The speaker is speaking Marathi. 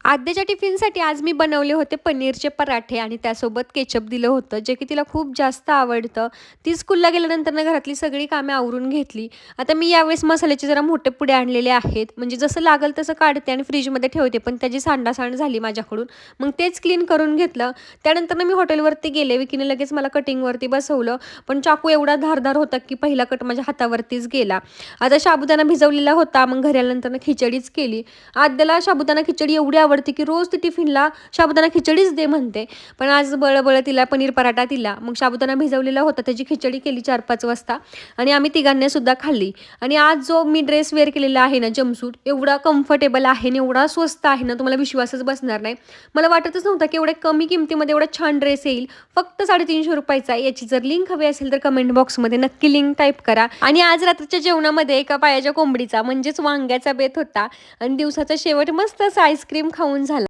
आद्याच्या टिफिनसाठी आज मी बनवले होते पनीरचे पराठे आणि त्यासोबत केचप दिलं होतं, जे की तिला खूप जास्त आवडतं. ती स्कूलला गेल्यानंतर ना घरातली सगळी कामे आवरून घेतली. आता मी यावेळेस मसाल्याचे जरा मोठे पुडे आणलेले आहेत. म्हणजे जसं लागेल तसं काढते आणि फ्रीजमध्ये ठेवते. पण त्याची सांडासांड झाली माझ्याकडून. मग तेच क्लीन करून घेतलं. त्यानंतर ना मी हॉटेलवरती गेले. विकीने लगेच मला कटिंगवरती बसवलं. पण चाकू एवढा धारदार होता, की पहिला कट माझ्या हातावरतीच गेला. आता साबुदाणा भिजवलेला होता. मग घरी आल्यानंतर खिचडीच केली. आद्याला साबुदाणा खिचडी एवढी आवडते, की रोज ती टिफिनला साबुदाणा खिचडीच दे म्हणते. पण आज बळं तिला पनीर पराठा दिला. मग साबुदाणा भिजवलेला होता, त्याची खिचडी केली 4-5 वाजता आणि आम्ही तिघांनी सुद्धा खाल्ली. आणि आज जो मी ड्रेस वेअर केलेला आहे ना, जम्पसूट एवढा कम्फर्टेबल आहे आणि एवढा स्वस्त आहे ना, तुम्हाला विश्वासच बसणार नाही. मला वाटतच नव्हतं, की एवढ्या कमी किमतीमध्ये एवढा छान ड्रेस येईल. फक्त ₹350 याची जर लिंक हवी असेल तर कमेंट बॉक्समध्ये नक्की लिंक टाईप करा. आणि आज रात्रीच्या जेवणामध्ये एका पायाच्या कोंबडीचा म्हणजेच वांग्याचा बेत होता आणि दिवसाचा शेवट मस्त असं आईस्क्रीम खाऊन झाला.